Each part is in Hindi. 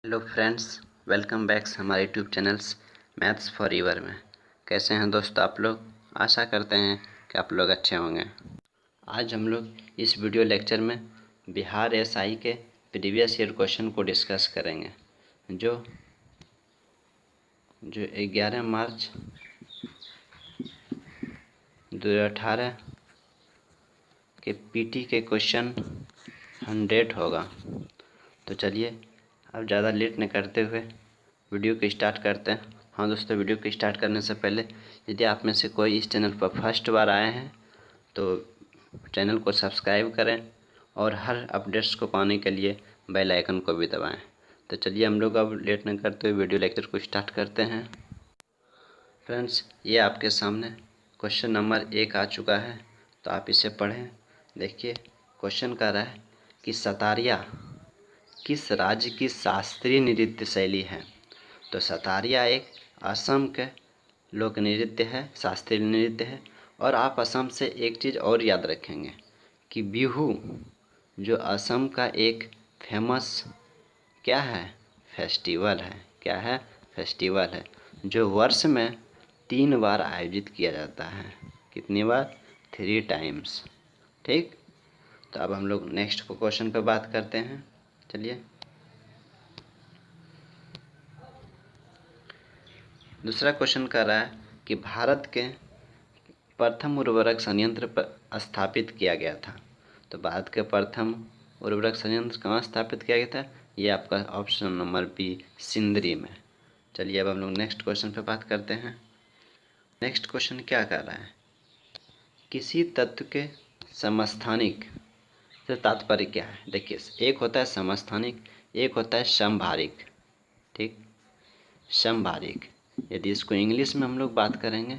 हेलो फ्रेंड्स, वेलकम बैक हमारे यूट्यूब चैनल्स मैथ्स फॉर ईवर में। कैसे हैं दोस्तों आप लोग? आशा करते हैं कि आप लोग अच्छे होंगे। आज हम लोग इस वीडियो लेक्चर में बिहार एसआई के प्रीवियस ईयर क्वेश्चन को डिस्कस करेंगे जो 11 मार्च 2018 के पीटी के क्वेश्चन 100 होगा। तो चलिए अब ज़्यादा लेट न करते हुए वीडियो को स्टार्ट करते हैं। हाँ दोस्तों, वीडियो को स्टार्ट करने से पहले यदि आप में से कोई इस चैनल पर फर्स्ट बार आए हैं तो चैनल को सब्सक्राइब करें और हर अपडेट्स को पाने के लिए बेल आइकन को भी दबाएं। तो चलिए हम लोग अब लेट न करते हुए वीडियो लेक्चर को स्टार्ट करते हैं। फ्रेंड्स, ये आपके सामने क्वेश्चन नंबर 1 आ चुका है, तो आप इसे पढ़ें। देखिए क्वेश्चन कह रहा है कि सतारिया किस राज्य की शास्त्रीय नृत्य शैली है। तो सतारिया एक असम के लोक नृत्य है, शास्त्रीय नृत्य है। और आप असम से एक चीज़ और याद रखेंगे कि बिहू जो असम का एक फेमस क्या है, फेस्टिवल है। क्या है? फेस्टिवल है जो वर्ष में 3 बार आयोजित किया जाता है। कितनी बार? 3 टाइम्स। ठीक, तो अब हम लोग नेक्स्ट क्वेश्चन पे बात करते हैं। चलिए दूसरा क्वेश्चन कर रहा है कि भारत के प्रथम उर्वरक संयंत्र पर स्थापित किया गया था। तो भारत के प्रथम उर्वरक संयंत्र कहाँ स्थापित किया गया था? ये आपका ऑप्शन नंबर बी, सिंदरी में। चलिए अब हम लोग नेक्स्ट क्वेश्चन पे बात करते हैं। नेक्स्ट क्वेश्चन क्या कर रहा है? किसी तत्व के समस्थानिक से तात्पर्य क्या है? देखिए, एक होता है समस्थानिक, एक होता है समभारिक। ठीक, समभारिक। यदि इसको इंग्लिश में हम लोग बात करेंगे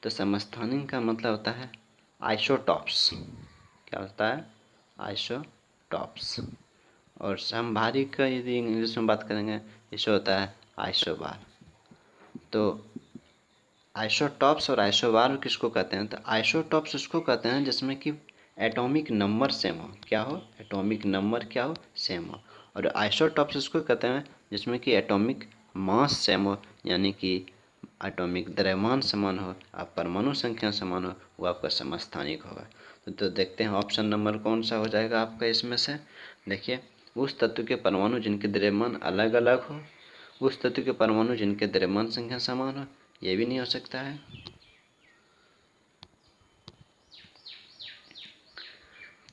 तो समस्थानिक का मतलब होता है आइसोटॉप्स। क्या होता है? आइसोटॉप्स। और समभारिक का यदि इंग्लिश में बात करेंगे इसे होता है आइसोबार। तो आइसोटॉप्स और आइसोबार किसको कहते हैं? तो आइसोटॉप्स उसको कहते हैं जिसमें कि एटॉमिक नंबर सेम हो। क्या हो? एटॉमिक नंबर क्या हो? सेम हो। और आइसोटॉप्स उसको कहते हैं जिसमें कि एटॉमिक मास सेम हो, यानी कि एटॉमिक द्रव्यमान समान हो, आप परमाणु संख्या समान हो, वो आपका समस्थानिक होगा। तो देखते हैं ऑप्शन नंबर कौन सा हो जाएगा आपका इसमें से। देखिए, उस तत्व के परमाणु जिनके द्रव्यमान अलग अलग हो, उस तत्व के परमाणु जिनके द्रव्यमान संख्या समान हो, ये भी नहीं हो सकता है।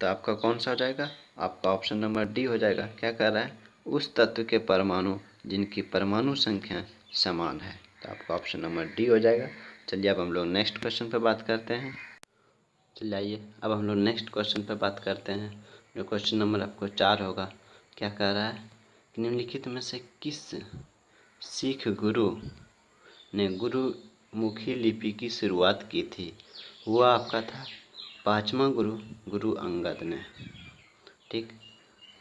तो आपका कौन सा हो जाएगा? आपका ऑप्शन नंबर डी हो जाएगा। क्या कह रहा है? उस तत्व के परमाणु जिनकी परमाणु संख्या समान है। तो आपका ऑप्शन नंबर डी हो जाएगा। चलिए अब हम लोग नेक्स्ट क्वेश्चन पर बात करते हैं। चलिए आइए अब हम लोग नेक्स्ट क्वेश्चन पर बात करते हैं जो क्वेश्चन नंबर आपको 4 होगा। क्या कह रहा है? निम्नलिखित में से किस सिख गुरु ने गुरुमुखी लिपि की शुरुआत की थी? वो आपका था 5वां गुरु, गुरु अंगद ने। ठीक,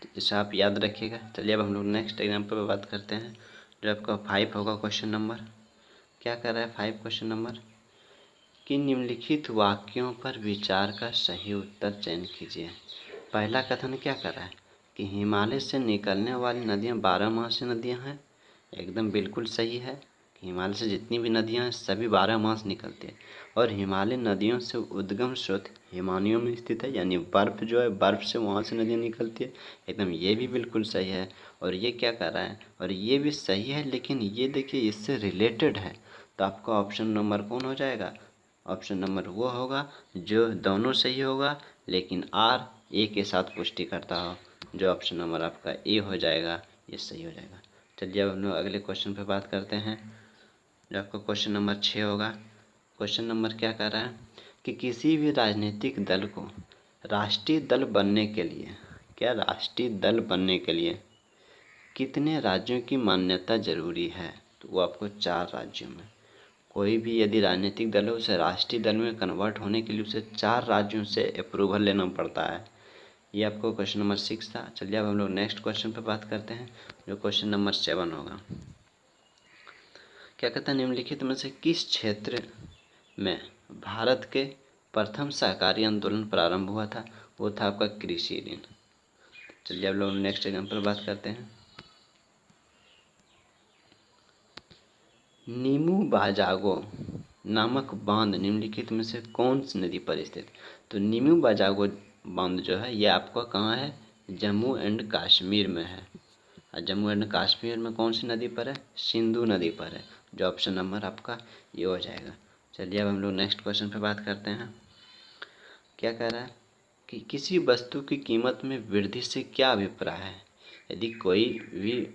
तो इसे आप याद रखिएगा। चलिए अब हम लोग नेक्स्ट एग्जाम्पल पर बात करते हैं जो आपका 5 होगा क्वेश्चन नंबर। क्या कर रहा है 5 क्वेश्चन नंबर? कि निम्नलिखित वाक्यों पर विचार का सही उत्तर चयन कीजिए। पहला कथन क्या कर रहा है कि हिमालय से निकलने वाली नदियाँ 12मासी नदियाँ हैं। एकदम बिल्कुल सही है। हिमालय से जितनी भी नदियाँ हैं सभी 12 मास निकलती है। और हिमालय नदियों से उद्गम स्रोत हिमानियों में स्थित है, यानी बर्फ़ जो है बर्फ़ से वहाँ से नदियाँ निकलती है। एकदम ये भी बिल्कुल सही है। और ये क्या कर रहा है? और ये भी सही है, लेकिन ये देखिए इससे रिलेटेड है। तो आपका ऑप्शन नंबर कौन हो जाएगा? ऑप्शन नंबर वो होगा जो दोनों सही होगा लेकिन आर ए के साथ पुष्टि करता हो, जो ऑप्शन नंबर आपका ए हो जाएगा, ये सही हो जाएगा। चलिए अब हम लोग अगले क्वेश्चन पे बात करते हैं जो आपका क्वेश्चन नंबर 6 होगा। क्वेश्चन नंबर क्या कर रहा है कि किसी भी राजनीतिक दल को राष्ट्रीय दल बनने के लिए, क्या राष्ट्रीय दल बनने के लिए कितने राज्यों की मान्यता जरूरी है? तो वो आपको 4 राज्यों में। कोई भी यदि राजनीतिक दल है उसे राष्ट्रीय दल में कन्वर्ट होने के लिए उसे 4 राज्यों से अप्रूवल लेना पड़ता है। ये आपको क्वेश्चन नंबर 6 था। चलिए अब हम लोग नेक्स्ट क्वेश्चन पर बात करते हैं जो क्वेश्चन नंबर 7 होगा। क्या कहता है? निम्नलिखित में से किस क्षेत्र में भारत के प्रथम सहकारी आंदोलन प्रारंभ हुआ था? वो था आपका कृषि ऋण। चलिए अब लोग नेक्स्ट एग्जाम्पल बात करते हैं। नीमू बाजागो नामक बांध निम्नलिखित में से कौन सी नदी पर स्थित? तो नीमू बाजागो बांध जो है ये आपका कहाँ है? जम्मू एंड कश्मीर में है। और जम्मू एंड कश्मीर में कौन सी नदी पर है? सिंधु नदी पर है, जो ऑप्शन नंबर आपका ये हो जाएगा। चलिए अब हम लोग नेक्स्ट क्वेश्चन पे बात करते हैं। क्या कह रहा है कि किसी वस्तु की कीमत में वृद्धि से क्या अभिप्राय है? यदि कोई भी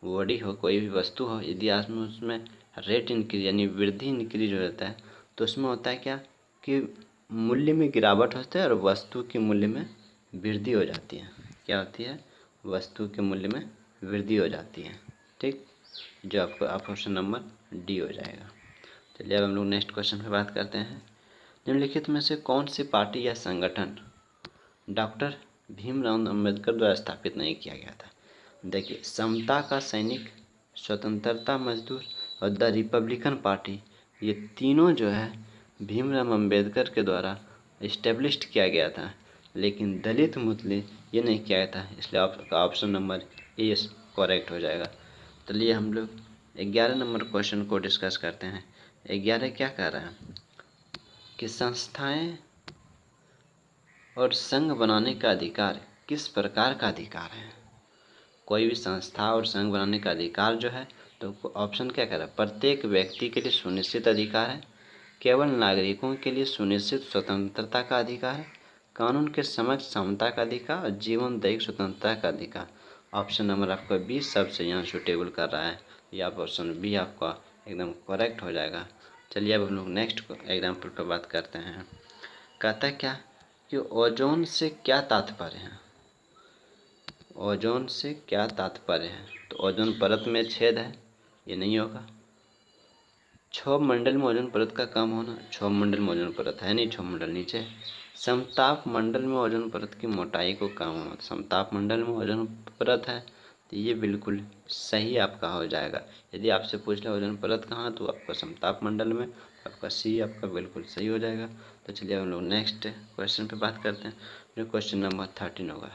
बॉडी हो, कोई भी वस्तु हो, यदि आप उसमें रेट इंक्रीज यानी वृद्धि इंक्रीज हो जाता है तो उसमें होता है क्या कि मूल्य में गिरावट होता है और वस्तु के मूल्य में वृद्धि हो जाती है। क्या होती है? वस्तु के मूल्य में वृद्धि हो जाती है। ठीक, जो आपको ऑप्शन नंबर डी हो जाएगा। चलिए अब हम लोग नेक्स्ट क्वेश्चन पे बात करते हैं। निम्नलिखित में से कौन सी पार्टी या संगठन डॉक्टर भीमराव अंबेडकर द्वारा स्थापित नहीं किया गया था? देखिए, समता का सैनिक, स्वतंत्रता मजदूर और द रिपब्लिकन पार्टी, ये तीनों जो है भीमराव अंबेडकर के द्वारा इस्टेब्लिश्ड किया गया था, लेकिन दलित मुस्लिम ये नहीं किया गया था, इसलिए आपका ऑप्शन नंबर ए करेक्ट हो जाएगा। चलिए हम लोग 11 नंबर क्वेश्चन को डिस्कस करते हैं। 11 क्या कह रहा है कि संस्थाएं और संघ बनाने का अधिकार किस प्रकार का अधिकार है? कोई भी संस्था और संघ बनाने का अधिकार जो है, तो ऑप्शन क्या कह रहा है? प्रत्येक व्यक्ति के लिए सुनिश्चित अधिकार है, केवल नागरिकों के लिए सुनिश्चित स्वतंत्रता का अधिकार है, कानून के समक्ष समता का अधिकार और जीवन दैहिक स्वतंत्रता का अधिकार। ऑप्शन नंबर आपका बी सबसे यहाँ सुटेबल कर रहा है, या ऑप्शन बी आपका एकदम करेक्ट हो जाएगा। चलिए अब हम लोग नेक्स्ट एग्जाम्पल पर बात करते हैं। कहता है क्या कि ओजोन से क्या तात्पर्य है? ओजोन से क्या तात्पर्य है? तो ओजोन परत में छेद है, ये नहीं होगा। क्षोभ मंडल में ओजोन परत का कम होना, क्षोभ मंडल में ओजोन परत है नहीं, क्षोभ मंडल नीचे। समताप मंडल में ओजोन परत की मोटाई को कम होना, समताप मंडल में ओजोन परत है, तो ये बिल्कुल सही आपका हो जाएगा। यदि आपसे पूछ ले ओजोन परत कहाँ, तो आपका समताप मंडल में, आपका सी आपका बिल्कुल सही हो जाएगा। तो चलिए हम लोग नेक्स्ट क्वेश्चन पे बात करते हैं, जो क्वेश्चन नंबर 13 होगा।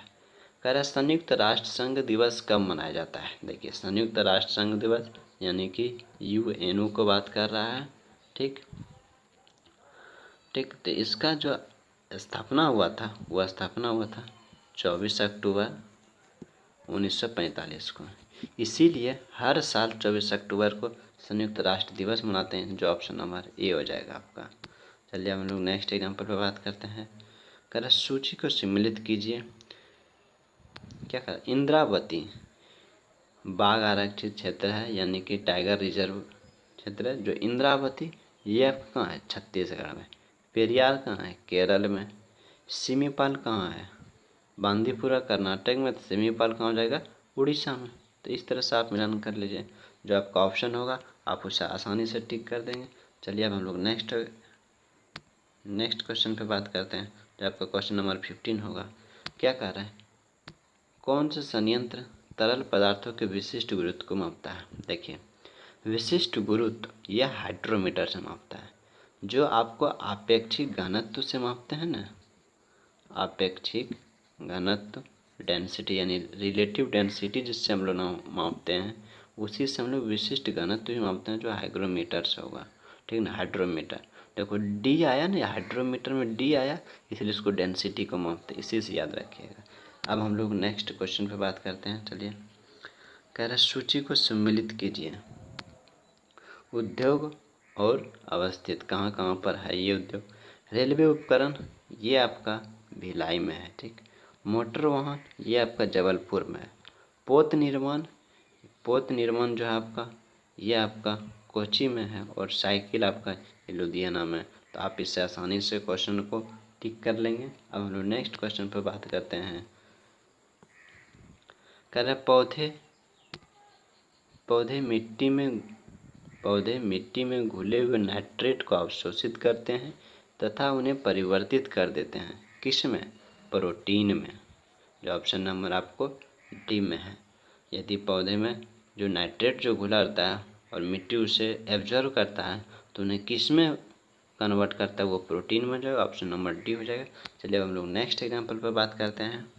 कह रहा है संयुक्त राष्ट्र संघ दिवस कब मनाया जाता है? देखिए, संयुक्त राष्ट्र संघ दिवस यानी कि यूएनओ को बात कर रहा है। ठीक ठीक, तो इसका जो स्थापना हुआ था, वह स्थापना हुआ था 24 अक्टूबर 1945 को। इसीलिए हर साल 24 अक्टूबर को संयुक्त राष्ट्र दिवस मनाते हैं, जो ऑप्शन नंबर ए हो जाएगा आपका। चलिए हम लोग नेक्स्ट एग्जाम्पल पर बात करते हैं। कह रहा सूची को सम्मिलित कीजिए। क्या कर इंद्रावती बाघ आरक्षित क्षेत्र है, यानी कि टाइगर रिजर्व क्षेत्र है। जो इंद्रावती ये कहाँ है? छत्तीसगढ़ में। पेरियार कहाँ है? केरल में। सिमीपाल कहाँ है? बांदीपुरा कर्नाटक में। तो सिमीपाल कहाँ हो जाएगा? उड़ीसा में। तो इस तरह से आप मिलान कर लीजिए, जो आपका ऑप्शन होगा आप उसे आसानी से टिक कर देंगे। चलिए अब हम लोग नेक्स्ट क्वेश्चन पे बात करते हैं, जो आपका क्वेश्चन नंबर 15 होगा। क्या कह रहा है? कौन सा संयंत्र तरल पदार्थों के विशिष्ट गुरुत्व को मापता है? देखिए, विशिष्ट गुरुत्व यह हाइड्रोमीटर से मापता है, जो आपको आपेक्षिक घनत्व से मापते हैं ना। आपेक्षिक घनत्व डेंसिटी यानी रिलेटिव डेंसिटी जिससे हम लोग मापते हैं, उसी से हम लोग विशिष्ट घनत्व भी मापते हैं, जो हाइग्रोमीटर से होगा। ठीक ना, हाइड्रोमीटर। देखो डी आया ना, हाइड्रोमीटर में डी आया, इसलिए इसको डेंसिटी को मापते हैं, इसी से याद रखिएगा। अब हम लोग नेक्स्ट क्वेश्चन पे बात करते हैं। चलिए, कह रहा सूची को सम्मिलित कीजिए। उद्योग और अवस्थित कहाँ कहाँ पर है ये उद्योग? रेलवे उपकरण ये आपका भिलाई में है। ठीक, मोटर वाहन ये आपका जबलपुर में है। पोत निर्माण जो है आपका, ये आपका कोची में है। और साइकिल आपका लुधियाना में। तो आप इससे आसानी से क्वेश्चन को टिक कर लेंगे। अब हम लोग नेक्स्ट क्वेश्चन पर बात करते हैं। कह रहे पौधे मिट्टी में घुले हुए नाइट्रेट को अवशोषित करते हैं तथा उन्हें परिवर्तित कर देते हैं। किस में? प्रोटीन में, जो ऑप्शन नंबर आपको डी में है। यदि पौधे में जो नाइट्रेट जो घुला रहता है और मिट्टी उसे एब्जॉर्व करता है, तो उन्हें किस में कन्वर्ट करता है? वो प्रोटीन में, जो ऑप्शन नंबर डी हो जाएगा। चलिए अब हम लोग नेक्स्ट एग्जाम्पल पर बात करते हैं।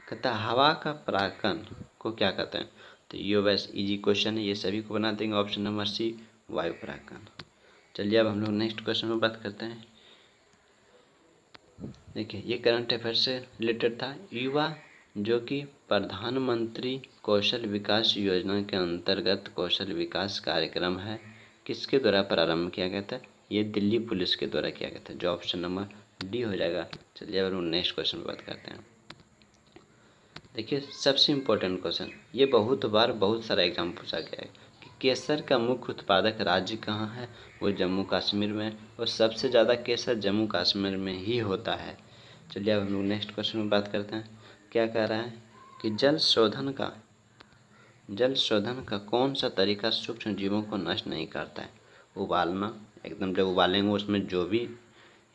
कहता है हवा का परागकण को क्या कहते हैं? तो ये वैसे इजी क्वेश्चन है, ये सभी को बना देंगे। ऑप्शन नंबर सी वायु परागकण। चलिए अब हम लोग नेक्स्ट क्वेश्चन में बात करते हैं। देखिए ये करंट अफेयर से रिलेटेड था। युवा जो कि प्रधानमंत्री कौशल विकास योजना के अंतर्गत कौशल विकास कार्यक्रम है, किसके द्वारा प्रारंभ किया गया था? ये दिल्ली पुलिस के द्वारा किया गया था, जो ऑप्शन नंबर डी हो जाएगा। चलिए अब हम नेक्स्ट क्वेश्चन पर बात करते हैं। देखिए सबसे इम्पोर्टेंट क्वेश्चन, ये बहुत बार बहुत सारा एग्जाम पूछा गया है कि केसर का मुख्य उत्पादक राज्य कहाँ है? वो जम्मू कश्मीर में, और सबसे ज़्यादा केसर जम्मू कश्मीर में ही होता है। चलिए अब हम लोग नेक्स्ट क्वेश्चन में बात करते हैं। क्या कह रहा है कि जल शोधन का कौन सा तरीका सूक्ष्म जीवों को नष्ट नहीं करता है? उबालना, एकदम जब उबालेंगे उसमें जो भी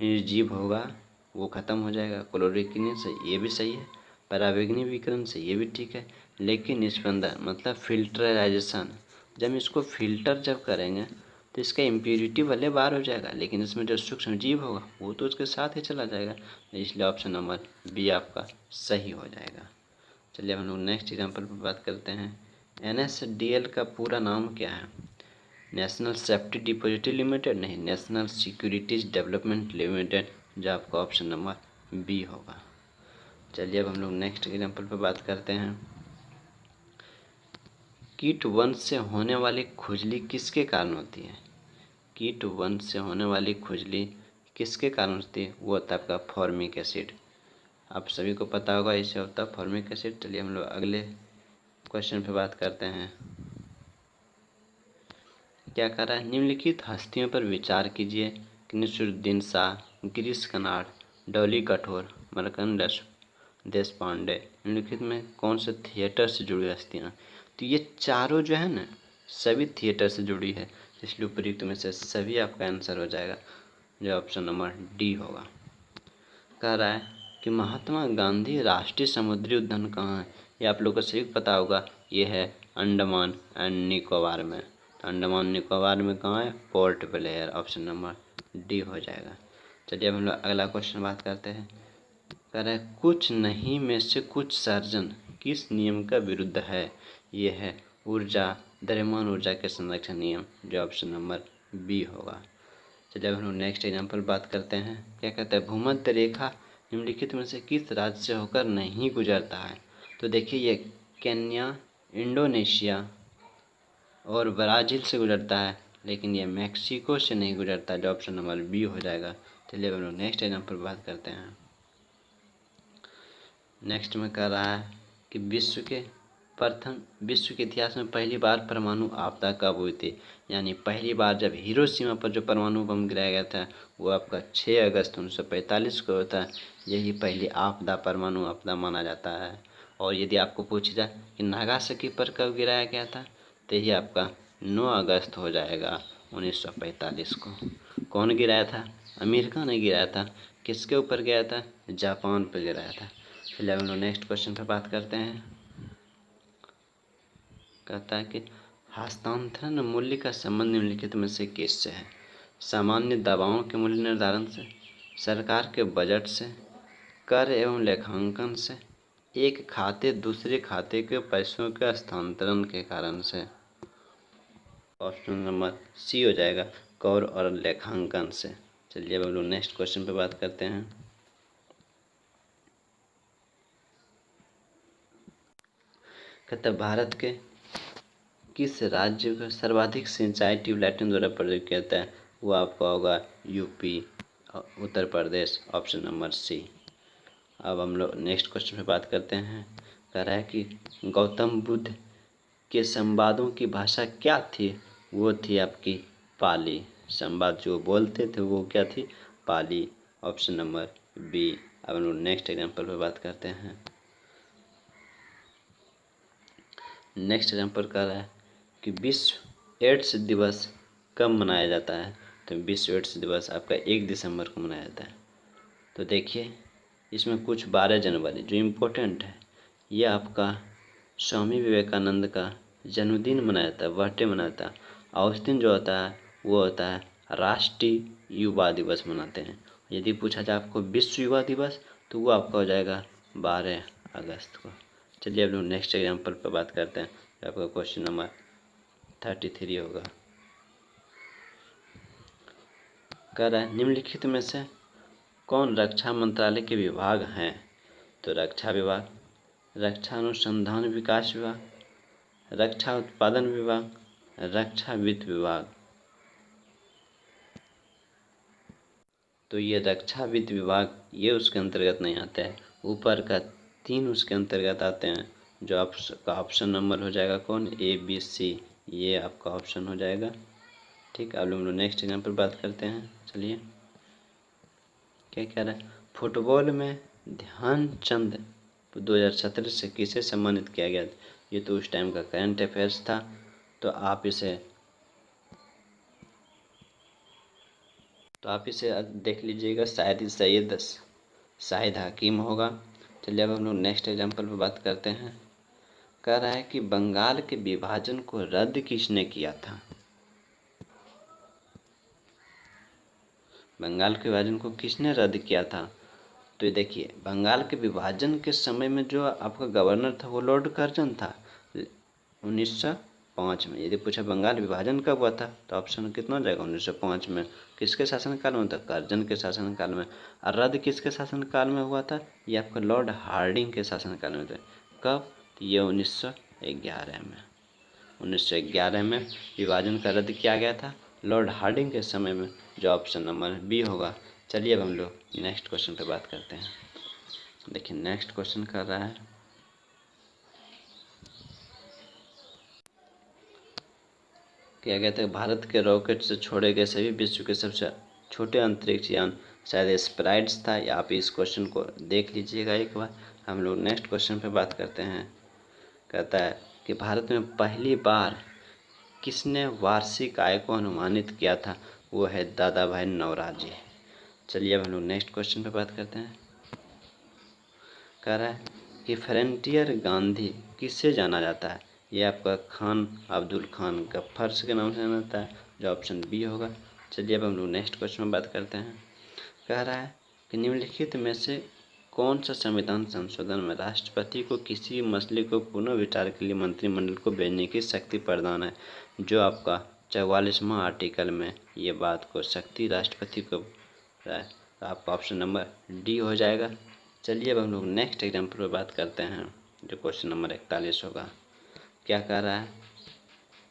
जीव होगा वो ख़त्म हो जाएगा। क्लोरोकिनेशन से ये भी सही है, पराबैंगनी विकिरण से ये भी ठीक है, लेकिन इसके अंदर मतलब फिल्टराइजेशन, जब इसको फिल्टर जब करेंगे तो इसका इम्प्योरिटी भले बाहर हो जाएगा, लेकिन इसमें जो सूक्ष्म जीव होगा वो तो उसके साथ ही चला जाएगा। इसलिए ऑप्शन नंबर बी आपका सही हो जाएगा। चलिए हम लोग नेक्स्ट एग्जाम्पल पर बात करते हैं। NSDL का पूरा नाम क्या है? नेशनल सेफ्टी डिपॉजिटरी लिमिटेड नहीं, नेशनल सिक्योरिटीज डेवलपमेंट लिमिटेड, जो आपका ऑप्शन नंबर बी होगा। चलिए अब हम लोग नेक्स्ट एग्जाम्पल पर बात करते हैं। कीट वंश से होने वाली खुजली किसके कारण होती है? कीट वंश से होने वाली खुजली किसके कारण होती है? वो होता है आपका फॉर्मिक एसिड। आप सभी को पता होगा इससे होता है फॉर्मिक एसिड। चलिए हम लोग अगले क्वेश्चन पे बात करते हैं। क्या कर रहा है? निम्नलिखित हस्तियों पर विचार कीजिए कि नसीरुद्दीन शाह, गिरीश कर्नाड, डॉली कठोर, मरकंडा देशपांडे, निम्नलिखित में कौन से थिएटर से जुड़ी हस्तियाँ? तो ये चारों जो है ना सभी थिएटर से जुड़ी है, इसलिए उपयुक्त में से सभी आपका आंसर हो जाएगा, जो ऑप्शन नंबर डी होगा। कह रहा है कि महात्मा गांधी राष्ट्रीय समुद्री उद्यान कहाँ है? ये आप लोग को सही पता होगा, ये है अंडमान एंड निकोबार में। अंडमान निकोबार में कहाँ है? Port Blair, option number D हो जाएगा। चलिए अब हम लोग अगला क्वेश्चन बात करते हैं। कह रहा है कुछ नहीं में से कुछ सर्जन किस नियम का विरुद्ध है? ये है द्रव्यमान ऊर्जा के संरक्षण नियम, जो ऑप्शन नंबर बी होगा। चलिए अब हम नेक्स्ट एग्जाम्पल बात करते हैं। क्या कहता है? भूमध्य रेखा निम्नलिखित में से किस राज्य से होकर नहीं गुजरता है? तो देखिए ये केन्या, इंडोनेशिया और ब्राज़ील से गुजरता है, लेकिन ये मैक्सिको से नहीं गुजरता, जो ऑप्शन नंबर बी हो जाएगा। चलिए अब हम लोग नेक्स्ट एग्जाम्पल बात करते हैं। नेक्स्ट में कह रहा है कि विश्व के इतिहास में पहली बार परमाणु आपदा कब हुई थी? यानी पहली बार जब हिरोशिमा पर जो परमाणु बम गिराया गया था वो आपका 6 अगस्त 1945 को होता है। यही पहली आपदा परमाणु आपदा माना जाता है। और यदि आपको पूछा जाए कि नागासाकी पर कब गिराया गया था, तो यही आपका 9 अगस्त हो जाएगा 1945 को। कौन गिराया था? अमेरिका ने गिराया था। किसके ऊपर गिराया था? जापान पर गिराया था। चलिए हम लोग नेक्स्ट क्वेश्चन पर बात करते हैं। कहता है कि हस्तांतरण मूल्य का संबंध निम्नलिखित में से किससे है? सामान्य दवाओं के मूल्य निर्धारण से, सरकार के बजट से, कर एवं लेखांकन से, एक खाते दूसरे खाते के पैसों के हस्तांतरण के कारण से। ऑप्शन नंबर सी हो जाएगा, कर और लेखांकन से। चलिए अब हम लोग नेक्स्ट क्वेश्चन पे बात करते हैं। कहता है भारत के किस राज्य को सर्वाधिक सिंचाई ट्यूबलाइटों द्वारा प्रयोग किया जाता है? वो आपका होगा UP, Uttar Pradesh, option number C. अब हम लोग नेक्स्ट क्वेश्चन पे बात करते हैं। कह रहा है कि गौतम बुद्ध के संवादों की भाषा क्या थी? वो थी आपकी पाली। संवाद जो बोलते थे वो क्या थी? पाली, ऑप्शन नंबर बी। अब हम लोग नेक्स्ट एग्जाम्पल पे बात करते हैं। नेक्स्ट एग्जाम्पल कह रहा है कि विश्व एड्स दिवस कब मनाया जाता है? तो विश्व एड्स दिवस आपका 1 दिसंबर को मनाया जाता है। तो देखिए इसमें कुछ 12 जनवरी जो इम्पोर्टेंट है, ये आपका स्वामी विवेकानंद का जन्मदिन मनाया जाता है, बर्थडे मनाया जाता है। और उस दिन जो होता है वो होता है राष्ट्रीय युवा दिवस मनाते हैं। यदि पूछा जाए आपको विश्व युवा दिवस, तो वो आपका हो जाएगा 12 अगस्त को। चलिए अब लोग नेक्स्ट एग्जाम्पल पर बात करते हैं। आपका क्वेश्चन नंबर 33 होगा। कह रहा है निम्नलिखित में से कौन रक्षा मंत्रालय के विभाग हैं? तो रक्षा विभाग, रक्षा अनुसंधान विकास विभाग, रक्षा उत्पादन विभाग, रक्षा वित्त विभाग। तो ये रक्षा वित्त विभाग ये उसके अंतर्गत नहीं आता है। ऊपर का 3 उसके अंतर्गत आते हैं, जो आपका ऑप्शन नंबर हो जाएगा कौन, ए बी सी, ये आपका ऑप्शन हो जाएगा। ठीक, अब हम लोग नेक्स्ट एग्जाम्पल बात करते हैं। चलिए क्या कह रहा है, फुटबॉल में ध्यानचंद 2017 से किसे सम्मानित किया गया? ये तो उस टाइम का करंट अफेयर्स था, तो आप इसे देख लीजिएगा, शायद ही सैयद शाहिद हकीम होगा। चलिए अब हम लोग नेक्स्ट एग्जाम्पल पर बात करते हैं। कह रहा है कि बंगाल के विभाजन को रद्द किसने किया था? बंगाल के विभाजन को किसने रद्द किया था? तो ये देखिए, बंगाल के विभाजन के समय में जो आपका गवर्नर था वो लॉर्ड कर्जन था 1905 में। यदि पूछा बंगाल विभाजन कब हुआ था, तो ऑप्शन कितना हो जाएगा, 1905 में। किसके शासनकाल में था? कर्जन के शासनकाल में। और रद्द किसके शासनकाल में हुआ था? ये आपका लॉर्ड हार्डिंग के शासनकाल में था। कब? तो ये 1911 में। 1911 में विभाजन का रद्द किया गया था लॉर्ड हार्डिंग के समय में, जो ऑप्शन नंबर बी होगा। चलिए अब हम लोग नेक्स्ट क्वेश्चन पे बात करते हैं। देखिए नेक्स्ट क्वेश्चन कर रहा है, क्या कहते हैं, भारत के रॉकेट से छोड़े गए सभी विश्व के सबसे छोटे अंतरिक्ष यान, शायद स्प्राइट्स था, या आप इस क्वेश्चन को देख लीजिएगा एक बार। हम लोग नेक्स्ट क्वेश्चन पे बात करते हैं। कहता है कि भारत में पहली बार किसने वार्षिक आय को अनुमानित किया था? वो है दादा भाई नौरोजी। चलिए अब हम लोग नेक्स्ट क्वेश्चन पे बात करते हैं। कह रहा है कि फ्रंटियर गांधी किससे जाना जाता है? ये आपका खान अब्दुल खान गफ्फार के नाम से जाना जाता है, जो ऑप्शन बी होगा। चलिए अब हम लोग नेक्स्ट क्वेश्चन में बात करते हैं। कह रहा है कि निम्नलिखित में से कौन सा संविधान संशोधन में राष्ट्रपति को किसी मसले को पुनः विचार के लिए मंत्रिमंडल को भेजने की शक्ति प्रदान है? जो आपका 44वां आर्टिकल में ये बात को शक्ति राष्ट्रपति को है, तो आपका ऑप्शन नंबर डी हो जाएगा। चलिए अब हम लोग नेक्स्ट एग्जाम्पल पर बात करते हैं, जो क्वेश्चन नंबर 41 होगा। क्या कह रहा है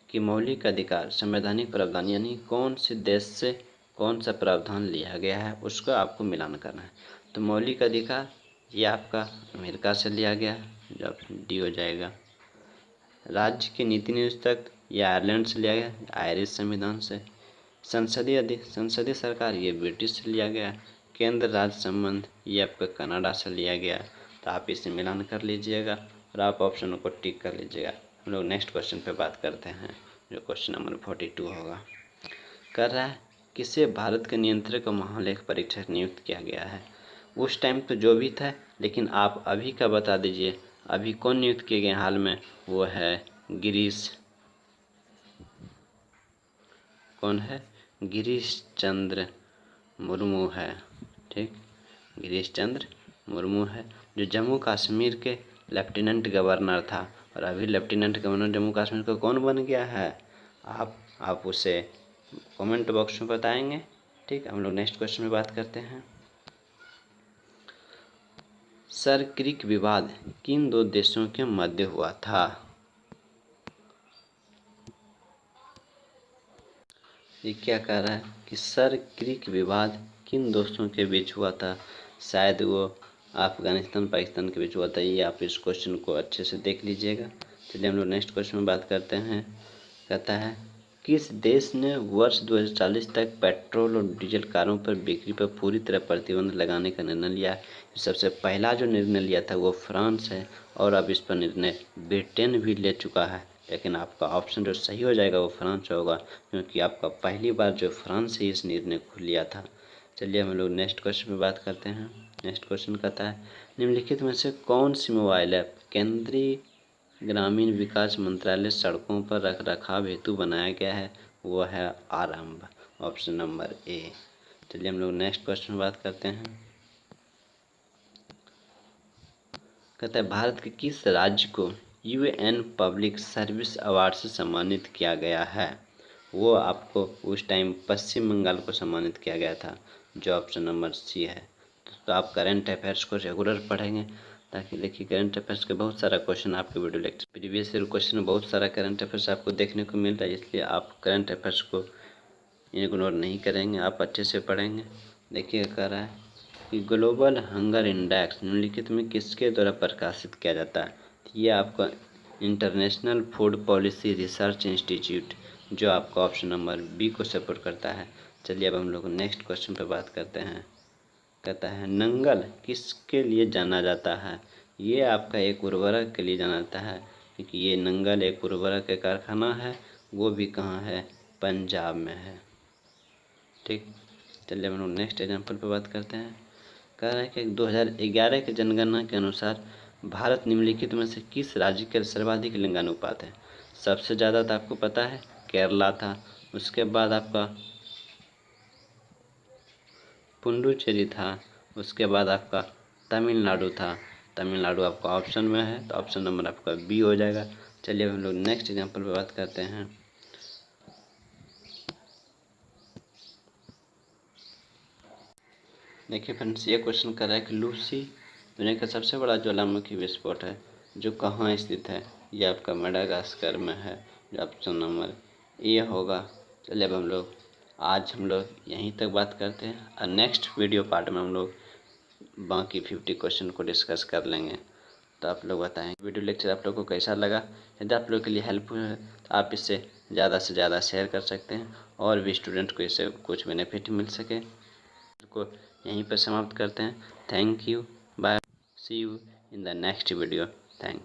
कि मौलिक अधिकार संवैधानिक प्रावधान, यानी कौन से देश से कौन सा प्रावधान लिया गया है उसको आपको मिलान करना है। तो मौलिक अधिकार ये आपका अमेरिका से लिया गया, जो ऑप्शन डी हो जाएगा। राज्य के नीति नियुक्तक ये आयरलैंड से लिया गया, आयरिश संविधान से। संसदीय सरकार ये ब्रिटिश से लिया गया। केंद्र राज्य संबंध ये आपका कनाडा से लिया गया। तो आप इसे मिलान कर लीजिएगा और आप ऑप्शनों को टिक कर लीजिएगा। हम लोग नेक्स्ट क्वेश्चन पे बात करते हैं, जो क्वेश्चन नंबर 42 होगा। कर रहा है किसे भारत के नियंत्रक और महालेख परीक्षक नियुक्त किया गया है? उस टाइम तो जो भी था, लेकिन आप अभी का बता दीजिए, अभी कौन नियुक्त किए गए हाल में? वो है गिरीश, कौन है? गिरीश चंद्र मुर्मू है। ठीक, गिरीश चंद्र मुर्मू है, जो जम्मू कश्मीर के लेफ्टिनेंट गवर्नर था। और अभी लेफ्टिनेंट गवर्नर जम्मू कश्मीर का कौन बन गया है? आप उसे कमेंट बॉक्स में बताएंगे। ठीक, हम लोग नेक्स्ट क्वेश्चन में बात करते हैं। सर क्रिक विवाद किन दो देशों के मध्य हुआ था? ये क्या कह रहा है कि सर क्रिक विवाद किन दोस्तों के बीच हुआ था? शायद वो अफगानिस्तान पाकिस्तान के बीच हुआ था। ये आप इस क्वेश्चन को अच्छे से देख लीजिएगा। चलिए हम लोग नेक्स्ट क्वेश्चन में बात करते हैं। कहता है किस देश ने वर्ष 2040 तक पेट्रोल और डीजल कारों पर बिक्री पर पूरी तरह प्रतिबंध लगाने का निर्णय लिया? सबसे पहला जो निर्णय लिया था वो फ्रांस है, और अब इस पर निर्णय ब्रिटेन भी ले चुका है। लेकिन आपका ऑप्शन जो सही हो जाएगा वो फ्रांस होगा, क्योंकि आपका पहली बार जो फ्रांस से इस निर्णय को लिया था। चलिए हम लोग नेक्स्ट क्वेश्चन पे बात करते हैं। नेक्स्ट क्वेश्चन कहता है निम्नलिखित में से कौन सी मोबाइल ऐप केंद्रीय ग्रामीण विकास मंत्रालय सड़कों पर रखरखाव हेतु बनाया गया है? वो है आरंभ, ऑप्शन नंबर ए। चलिए हम लोग नेक्स्ट क्वेश्चन में बात करते हैं। कहता है भारत के किस राज्य को UN पब्लिक सर्विस अवार्ड से सम्मानित किया गया है? वो आपको उस टाइम पश्चिम बंगाल को सम्मानित किया गया था, जो ऑप्शन नंबर सी है। तो आप करंट अफेयर्स को रेगुलर पढ़ेंगे, ताकि देखिए करंट अफेयर्स के बहुत सारा क्वेश्चन आपके video lecture previous year question में बहुत सारा करंट अफेयर्स आपको देखने को मिलता है, इसलिए आप करंट अफेयर्स को इग्नोर नहीं करेंगे, आप अच्छे से पढ़ेंगे। देखिए कह रहा है कि ग्लोबल हंगर इंडेक्स निम्नलिखित में किसके द्वारा प्रकाशित किया जाता है? ये आपका international food policy research institute, जो आपका ऑप्शन नंबर बी को सपोर्ट करता है। चलिए अब हम लोग नेक्स्ट क्वेश्चन पे बात करते हैं। कहता है नंगल किसके लिए जाना जाता है? ये आपका एक उर्वरक के लिए जाना जाता है, क्योंकि ये नंगल एक उर्वरक का कारखाना है, वो भी कहाँ है? पंजाब में है। ठीक, चलिए हम लोग नेक्स्ट एग्जाम्पल पे बात करते हैं। कह रहा है कि 2011 की जनगणना के अनुसार भारत निम्नलिखित में से किस राज्य के सर्वाधिक लिंगानुपात है? सबसे ज़्यादा तो आपको पता है केरला था, उसके बाद आपका पुडुचेरी था, उसके बाद आपका तमिलनाडु था। तमिलनाडु आपका ऑप्शन में है, तो ऑप्शन नंबर आपका बी हो जाएगा। चलिए हम लोग नेक्स्ट एग्जाम्पल पे बात करते हैं। देखिए फ्रेंड्स, ये क्वेश्चन कर रहा है कि लूसी दुनिया का सबसे बड़ा ज्वालामुखी विस्फोट है जो कहाँ स्थित है? ये आपका मेडागास्कर में है, जो ऑप्शन नंबर ए होगा। चलिए अब हम लोग यहीं तक बात करते हैं, और नेक्स्ट वीडियो पार्ट में हम लोग बाकी 50 क्वेश्चन को डिस्कस कर लेंगे। तो आप लोग बताएं वीडियो लेक्चर आप लोग को कैसा लगा। यदि आप लोग के लिए हेल्पफुल है तो आप इससे ज़्यादा से ज़्यादा शेयर कर सकते हैं, और भी स्टूडेंट को इससे कुछ बेनिफिट मिल सके। को यहीं पर समाप्त करते हैं। Thank you, bye, see you in the next video. Thank